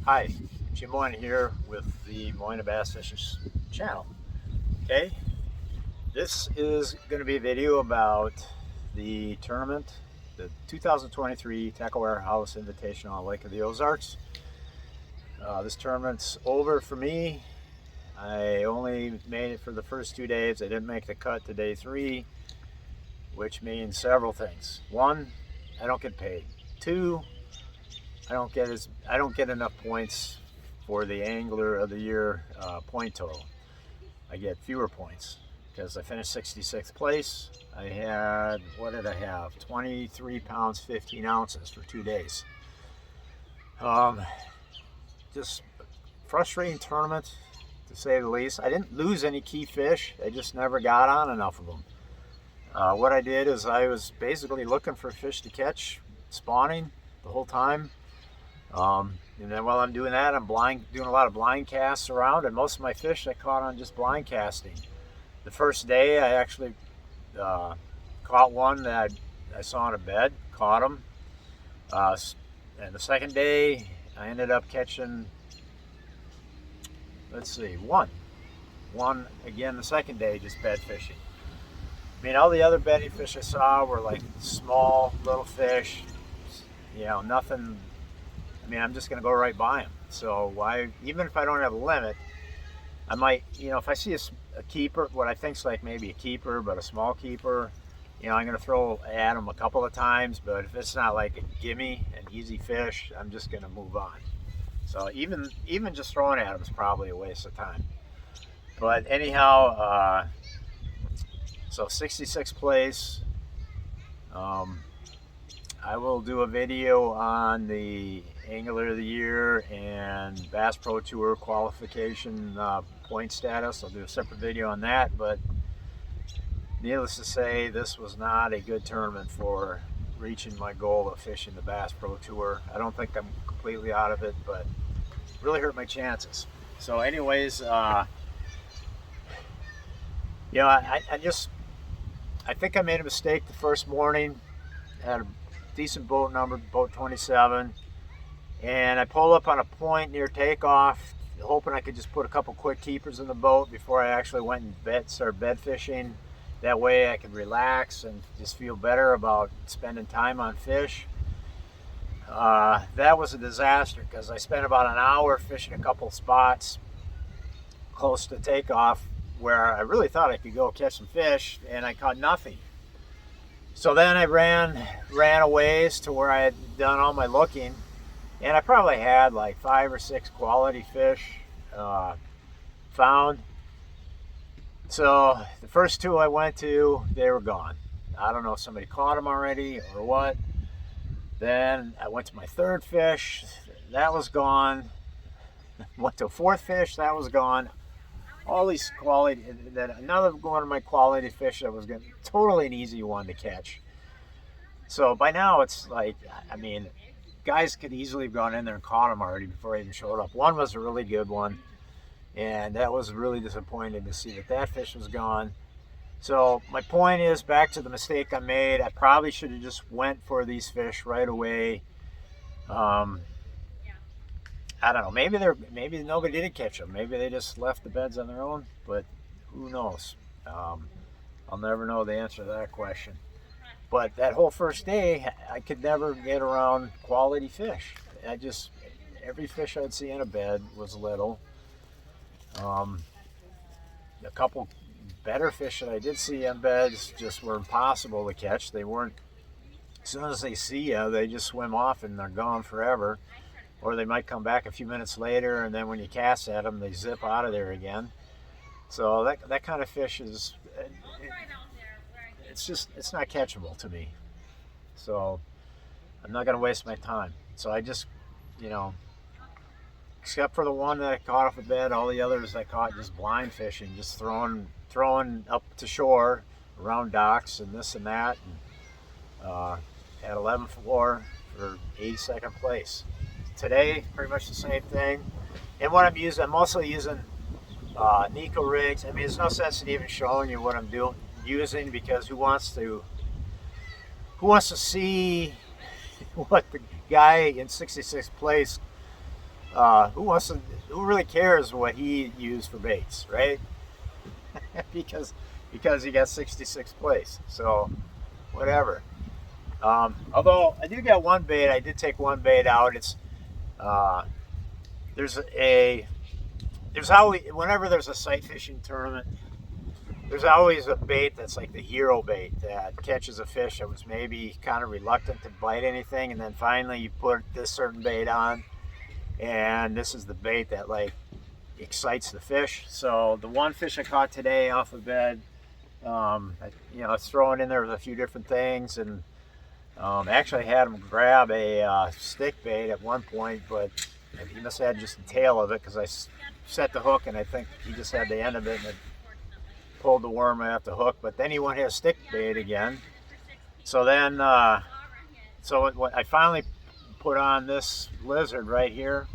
Hi, Jim Moyne here with the Moyne Bass Fishing channel. Okay, this is going to be a video about the tournament, the 2023 Tacklewarehouse Invitational on Lake of the Ozarks. This tournament's over for me. I only made it for the first 2 days. I didn't make the cut to day 3, which means several things. One, I don't get paid. Two, I don't get enough points for the Angler of the Year point total. I get fewer points because I finished 66th place. I had, what did I have? 23 pounds, 15 ounces for 2 days. Just frustrating tournament, to say the least. I didn't lose any key fish. I just never got on enough of them. What I did is I was basically looking for fish to catch, spawning the whole time. And then while I'm doing that, I'm doing a lot of blind casts around, and most of my fish I caught on just blind casting. The first day I actually caught one that I saw on a bed, caught him. And the second day I ended up catching, one again the second day, just bed fishing. I mean, all the other bedding fish I saw were like small little fish, nothing. I mean, I'm just going to go right by them. So even if I don't have a limit, I might, if I see a keeper, what I think's like maybe a keeper, but a small keeper, I'm going to throw at them a couple of times. But if it's not like a gimme, an easy fish, I'm just going to move on. So even just throwing at them is probably a waste of time. But anyhow, so 66th place. I will do a video on the Angler of the Year and Bass Pro Tour qualification point status. I'll do a separate video on that, but needless to say, this was not a good tournament for reaching my goal of fishing the Bass Pro Tour. I don't think I'm completely out of it, but really hurt my chances. So anyways, I think I made a mistake the first morning. Had a decent boat number, boat 27, and I pulled up on a point near takeoff, hoping I could just put a couple quick keepers in the boat before I actually went and started bed fishing. That way I could relax and just feel better about spending time on fish. That was a disaster because I spent about an hour fishing a couple spots close to takeoff where I really thought I could go catch some fish, and I caught nothing. So then I ran a ways to where I had done all my looking, and I probably had like 5 or 6 quality fish found. So the first 2 I went to, they were gone. I don't know if somebody caught them already or what. Then I went to my 3rd fish, that was gone. Went to a 4th fish, that was gone. All these quality, another one of my quality fish that was totally an easy one to catch. So by now it's like, I mean, guys could easily have gone in there and caught them already before I even showed up. One was a really good one, and that was really disappointing to see that fish was gone. So my point is, back to the mistake I made, I probably should have just went for these fish right away. I don't know. Maybe nobody did catch them. Maybe they just left the beds on their own. But who knows? I'll never know the answer to that question. But that whole first day, I could never get around quality fish. Every fish I'd see in a bed was little. A couple better fish that I did see in beds just were impossible to catch. They weren't. As soon as they see you, they just swim off and they're gone forever. Or they might come back a few minutes later, and then when you cast at them, they zip out of there again. So that kind of fish is, it's not catchable to me. So I'm not going to waste my time. So I just, except for the one that I caught off the bed, all the others I caught just blind fishing, just throwing up to shore around docks and this and that. And had 11 for 82nd place. Today, pretty much the same thing. And what I'm mostly using Nico rigs. I mean, there's no sense in even showing you what I'm using, because who wants to see what the guy in 66th place who really cares what he used for baits, right? because he got 66th place. So whatever. Although I do got one bait, I did take one bait out. It's there's always, whenever there's a sight fishing tournament, there's always a bait that's like the hero bait that catches a fish that was maybe kind of reluctant to bite anything, and then finally you put this certain bait on, and this is the bait that like excites the fish. So the one fish I caught today off of bed, I was throwing in there with a few different things, and actually I had him grab a stick bait at one point, but he must have had just the tail of it because I set the hook, and I think he just had the end of it, and it pulled the worm right off the hook. But then he went his stick bait again. So then, I finally put on this lizard right here.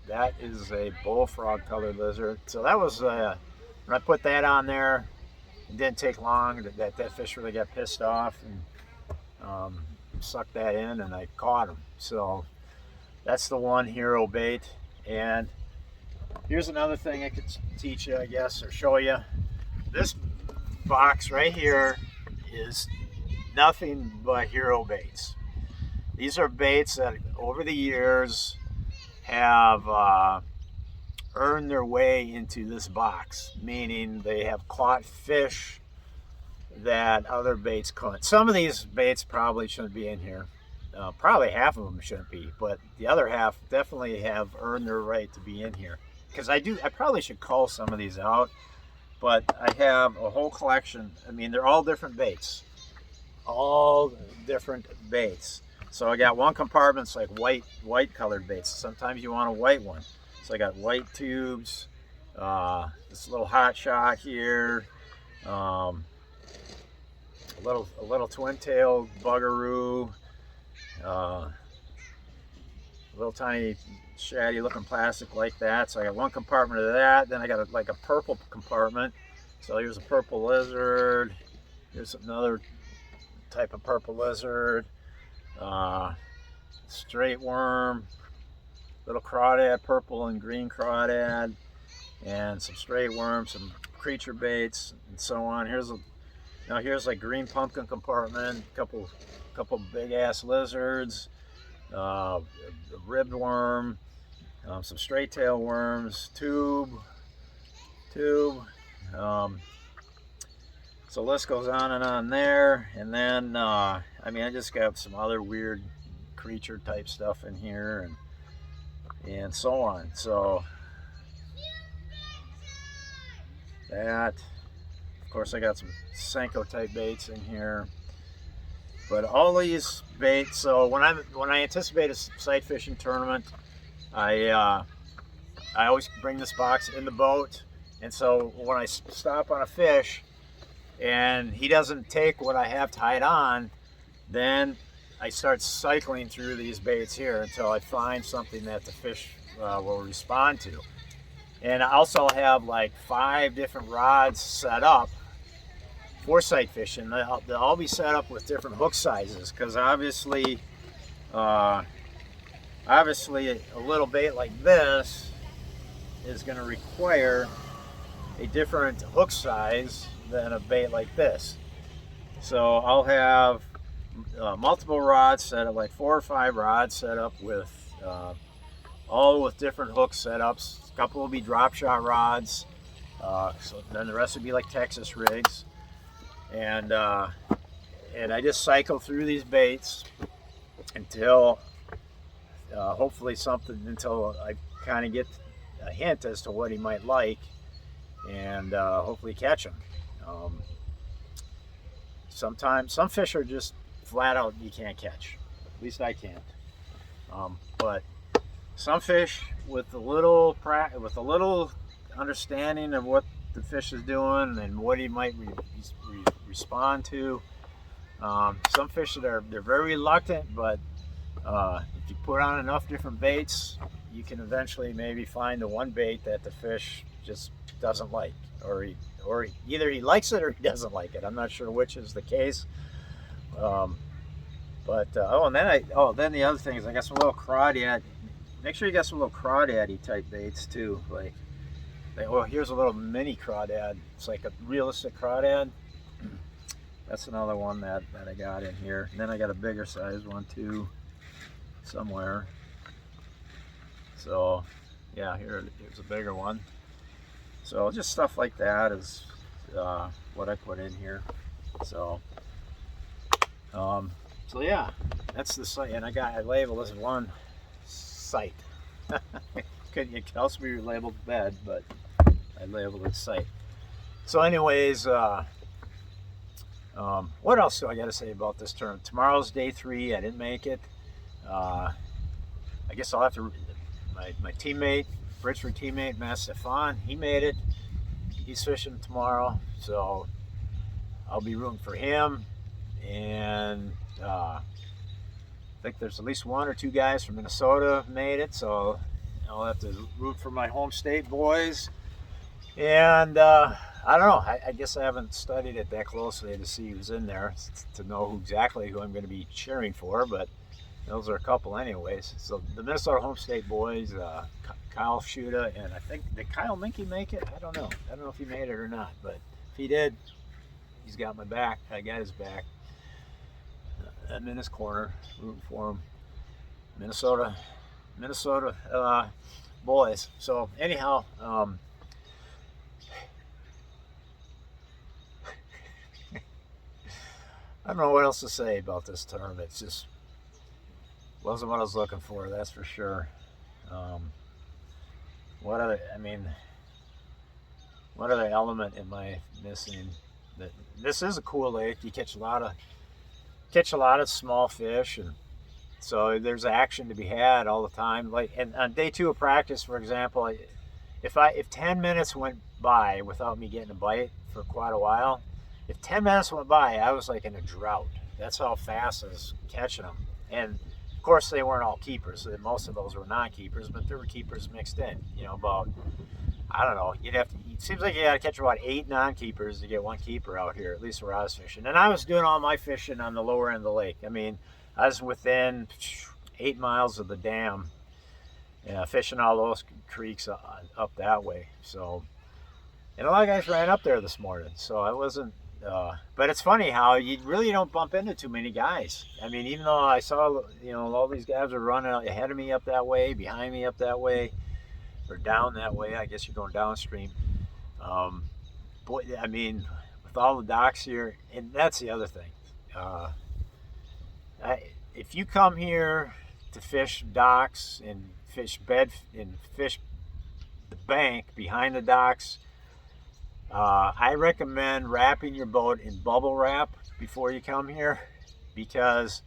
That is a bullfrog colored lizard. So that was when I put that on there. It didn't take long that fish really got pissed off and sucked that in, and I caught him. So that's the one hero bait. And here's another thing I could teach you, I guess, or show you. This box right here is nothing but hero baits. These are baits that over the years have earned their way into this box, meaning they have caught fish that other baits couldn't. Some of these baits probably shouldn't be in here. Probably half of them shouldn't be, but the other half definitely have earned their right to be in here. Because I probably should call some of these out, but I have a whole collection. I mean, they're all different baits. All different baits. So I got one compartment, it's like white colored baits. Sometimes you want a white one. So I got white tubes, this little hot shot here, a little twin-tailed buggeroo, little tiny shady looking plastic like that. So I got one compartment of that. Then I got like a purple compartment. So here's a purple lizard. Here's another type of purple lizard. Straight worm, little crawdad, purple and green crawdad, and some straight worms, some creature baits, and so on. Here's like green pumpkin compartment, a couple big ass lizards, a ribbed worm, some straight tail worms, tube. So the list goes on and on there. And then, I just got some other weird creature type stuff in here and so on. So that, of course, I got some Senko type baits in here. But all these baits, so when I anticipate a sight fishing tournament, I always bring this box in the boat. And so when I stop on a fish and he doesn't take what I have tied on, then I start cycling through these baits here until I find something that the fish will respond to. And I also have like 5 different rods set up for sight fishing. They'll all be set up with different hook sizes, because obviously a little bait like this is going to require a different hook size than a bait like this. So I'll have multiple rods set up, like 4 or 5 rods set up with all with different hook setups. A couple will be drop shot rods, so then the rest would be like Texas rigs, and I just cycle through these baits until hopefully until I kind of get a hint as to what he might like, and hopefully catch him. Sometimes some fish are just flat out you can't catch. At least I can't. But some fish with a little understanding of what the fish is doing and what he might respond to. Some fish they're very reluctant, but if you put on enough different baits, you can eventually maybe find the one bait that the fish just doesn't like, or either he likes it or he doesn't like it. I'm not sure which is the case. But But then the other thing is I got some little crawdad. Make sure you got some little crawdaddy type baits too. Well, here's a little mini crawdad. It's like a realistic crawdad. That's another one that I got in here. And then I got a bigger size one too, somewhere. So yeah, here's a bigger one. So just stuff like that is what I put in here. So yeah, that's the site, and I labeled this one site. Couldn't else be labeled bed, but I labeled it site. So anyways, what else do I got to say about this tournament? Tomorrow's day 3. I didn't make it. I guess I'll have to. My teammate, Bridgeford teammate, Matt Stefan, he made it. He's fishing tomorrow, so I'll be rooting for him. And I think there's at least 1 or 2 guys from Minnesota made it, so I'll have to root for my home state boys. And I don't know. I guess I haven't studied it that closely to see who's in there to know exactly who I'm going to be cheering for, but those are a couple anyways. So the Minnesota home state boys, Kyle Schuda, and I think, did Kyle Minke make it? I don't know. I don't know if he made it or not, but if he did, he's got my back. I got his back. I'm in his corner, rooting for him. Minnesota boys. So anyhow, I don't know what else to say about this tournament. It's just wasn't what I was looking for, that's for sure. What other element am I missing? This is a cool lake. You catch a lot of small fish, and so there's action to be had all the time. Like, and on day 2 of practice, for example, if 10 minutes went by without me getting a bite for quite a while, if 10 minutes went by, I was like in a drought. That's how fast I was catching them. And of course, they weren't all keepers. So most of those were non-keepers, but there were keepers mixed in. You know, about, I don't know, it seems like you got to catch about 8 non-keepers to get 1 keeper out here, at least where I was fishing. And I was doing all my fishing on the lower end of the lake. I mean, I was within 8 miles of the dam, fishing all those creeks up that way. So, and a lot of guys ran up there this morning, so I wasn't. But it's funny how you really don't bump into too many guys. I mean, even though I saw, all these guys are running ahead of me up that way, behind me up that way, or down that way. I guess you're going downstream. Boy, I mean, with all the docks here, and that's the other thing. If you come here to fish docks and fish the bank behind the docks, I recommend wrapping your boat in bubble wrap before you come here, because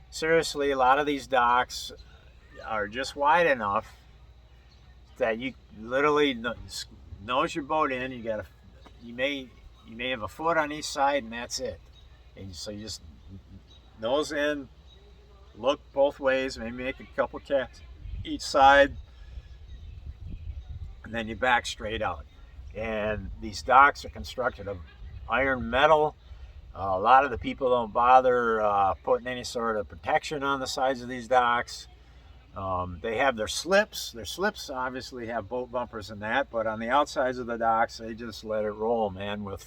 seriously, a lot of these docks are just wide enough that you literally nose your boat in. You may have a foot on each side, and that's it. And so you just nose in, look both ways, maybe make a couple casts each side, and then you back straight out. And these docks are constructed of iron metal. A lot of the people don't bother putting any sort of protection on the sides of these docks. They have their slips. Their slips obviously have boat bumpers and that, but on the outsides of the docks, they just let it roll, man, with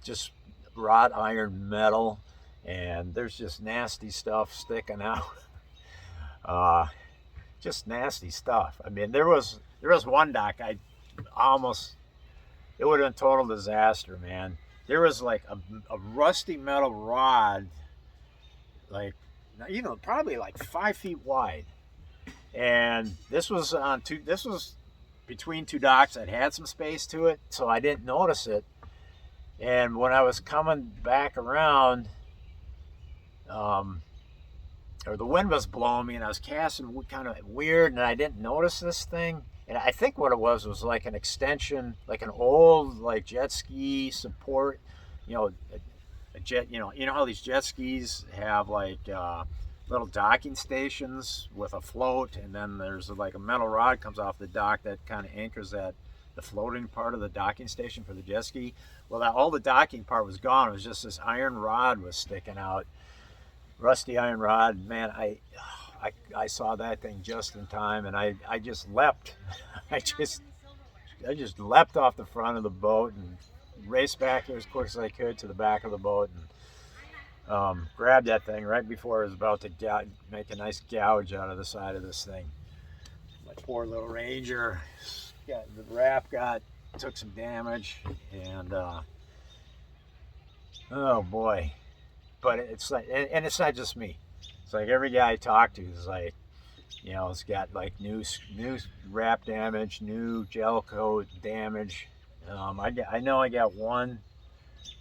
just wrought iron metal, and there's just nasty stuff sticking out. Just nasty stuff. I mean, there was one dock it would have been total disaster, man. There was like a rusty metal rod, like, probably like 5 feet wide, and this was between 2 docks that had some space to it, so I didn't notice it. And when I was coming back around, or the wind was blowing me and I was casting kind of weird, and I didn't notice this thing. And I think what it was like an extension, like an old like jet ski support, a jet, how these jet skis have like little docking stations with a float, and then there's like a metal rod comes off the dock that kind of anchors the the floating part of the docking station for the jet ski. Well, all the docking part was gone. It was just this iron rod was sticking out, rusty iron rod. Man, I saw that thing just in time, and I just leapt. I just leapt off the front of the boat and raced back here as quick as I could to the back of the boat and grabbed that thing right before it was about to make a nice gouge out of the side of this thing. My poor little Ranger, the wrap took some damage, and oh boy. But it's like, and it's not just me. It's like every guy I talk to is like, you know, it's got like new wrap damage, new gel coat damage. I know I got one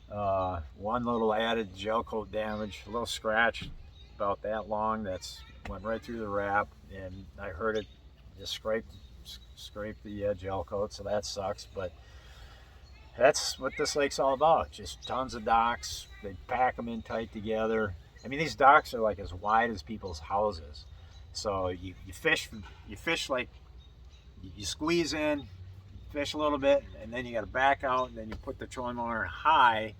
little added gel coat damage, a little scratch about that long that's went right through the wrap, and I heard it just scrape the gel coat, so that sucks. But that's what this lake's all about. Just tons of docks. They pack them in tight together. I mean, these docks are like as wide as people's houses. So you fish like, you squeeze in, fish a little bit, and then you got to back out, and then you put the trolling motor high.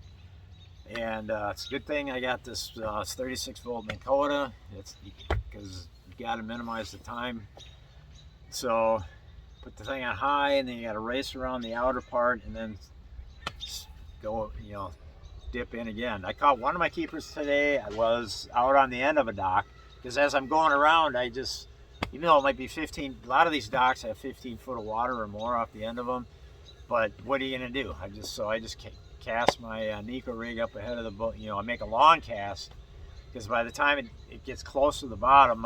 And it's a good thing I got this 36 volt Minn Kota. It's because you got to minimize the time. So put the thing on high, and then you got to race around the outer part, and then go, you know, dip in again. I caught one of my keepers today. I was out on the end of a dock, because as I'm going around, I just, even though it might be 15, a lot of these docks have 15 foot of water or more off the end of them. But what are you gonna do? I just cast my Nico rig up ahead of the boat. You know, I make a long cast, because by the time it gets close to the bottom,